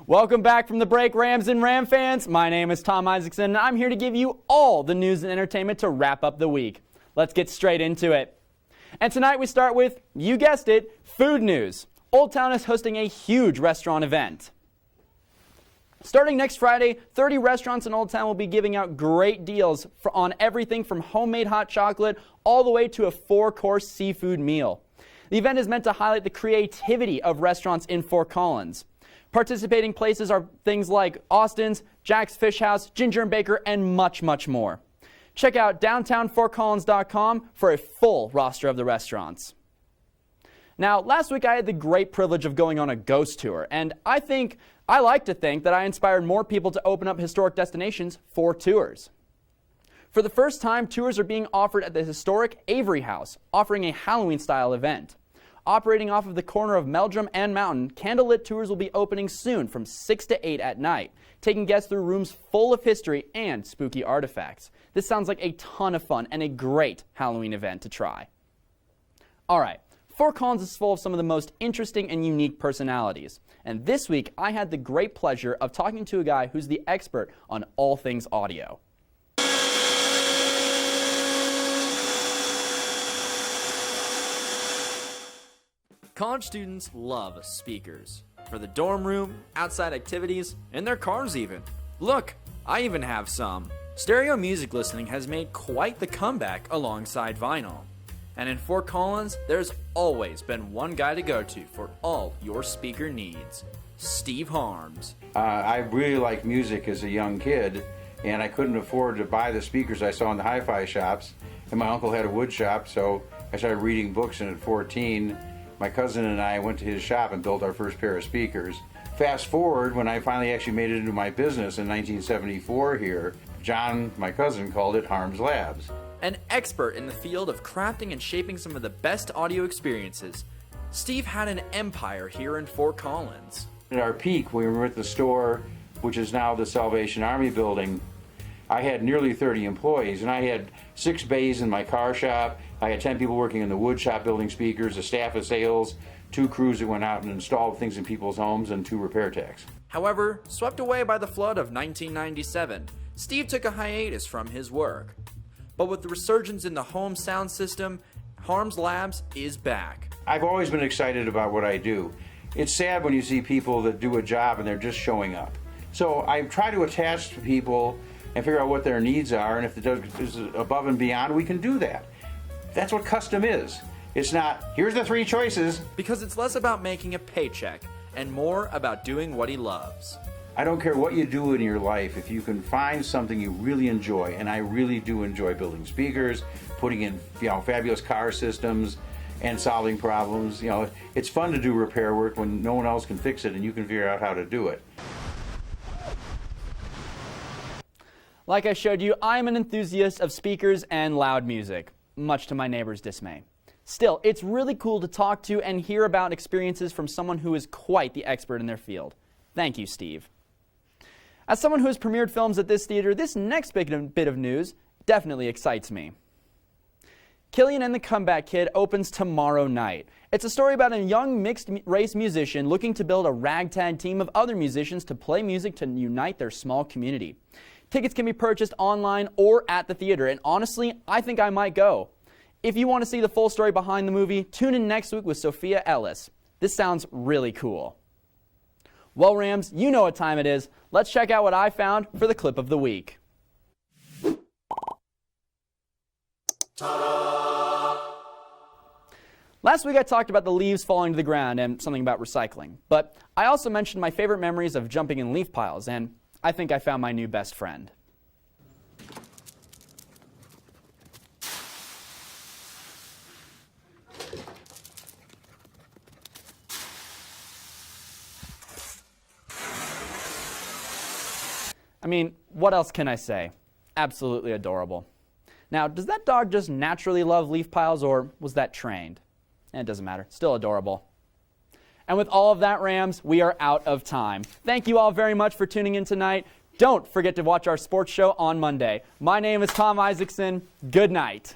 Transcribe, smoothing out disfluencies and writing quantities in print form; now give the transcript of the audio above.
Welcome back from the break, Rams and Ram fans. My name is Tom Isaacson, and I'm here to give you all the news and entertainment to wrap up the week. Let's get straight into it. And tonight we start with, you guessed it, food news. Old Town is hosting a huge restaurant event. Starting next Friday, 30 restaurants in Old Town will be giving out great deals on everything from homemade hot chocolate all the way to a 4-course seafood meal. The event is meant to highlight the creativity of restaurants in Fort Collins. Participating places are things like Austin's, Jack's Fish House, Ginger and Baker, and much, much more. Check out downtownfortcollins.com for a full roster of the restaurants. Now, last week I had the great privilege of going on a ghost tour, and I like to think that I inspired more people to open up historic destinations for tours. For the first time, tours are being offered at the historic Avery House, offering a Halloween-style event. Operating off of the corner of Meldrum and Mountain, candlelit tours will be opening soon from 6 to 8 at night, taking guests through rooms full of history and spooky artifacts. This sounds like a ton of fun and a great Halloween event to try. All right, Fort Collins is full of some of the most interesting and unique personalities. And this week, I had the great pleasure of talking to a guy who's the expert on all things audio. College students love speakers. For the dorm room, outside activities, in their cars even. Look, I even have some. Stereo music listening has made quite the comeback alongside vinyl. And in Fort Collins, there's always been one guy to go to for all your speaker needs. Steve Harms. I really liked music as a young kid, and I couldn't afford to buy the speakers I saw in the hi-fi shops. And my uncle had a wood shop, so I started reading books, and at 14, my cousin and I went to his shop and built our first pair of speakers. Fast forward, when I finally actually made it into my business in 1974 here, John, my cousin, called it Harms Labs. An expert in the field of crafting and shaping some of the best audio experiences, Steve had an empire here in Fort Collins. At our peak, we were at the store, which is now the Salvation Army building. I had nearly 30 employees, and I had 6 bays in my car shop. I had 10 people working in the wood shop building speakers, a staff of sales, 2 crews that went out and installed things in people's homes, and 2 repair techs. However, swept away by the flood of 1997, Steve took a hiatus from his work. But with the resurgence in the home sound system, Harms Labs is back. I've always been excited about what I do. It's sad when you see people that do a job and they're just showing up. So I try to attach to people and figure out what their needs are, and if it is above and beyond, we can do that. That's what custom is. It's not, here's the 3 choices. Because it's less about making a paycheck and more about doing what he loves. I don't care what you do in your life, if you can find something you really enjoy, and I really do enjoy building speakers, putting in fabulous car systems, and solving problems. It's fun to do repair work when no one else can fix it and you can figure out how to do it. Like I showed you, I'm an enthusiast of speakers and loud music, much to my neighbor's dismay. Still, it's really cool to talk to and hear about experiences from someone who is quite the expert in their field. Thank you, Steve. As someone who has premiered films at this theater, this next bit of news definitely excites me. Killian and the Comeback Kid opens tomorrow night. It's a story about a young mixed-race musician looking to build a ragtag team of other musicians to play music to unite their small community. Tickets can be purchased online or at the theater, and honestly, I think I might go. If you want to see the full story behind the movie, tune in next week with Sophia Ellis. This sounds really cool. Well, Rams, you know what time it is. Let's check out what I found for the clip of the week. Ta-da! Last week I talked about the leaves falling to the ground and something about recycling, but I also mentioned my favorite memories of jumping in leaf piles, and I think I found my new best friend. I mean, what else can I say? Absolutely adorable. Now, does that dog just naturally love leaf piles, or was that trained? It doesn't matter. Still adorable. And with all of that, Rams, we are out of time. Thank you all very much for tuning in tonight. Don't forget to watch our sports show on Monday. My name is Tom Isaacson. Good night.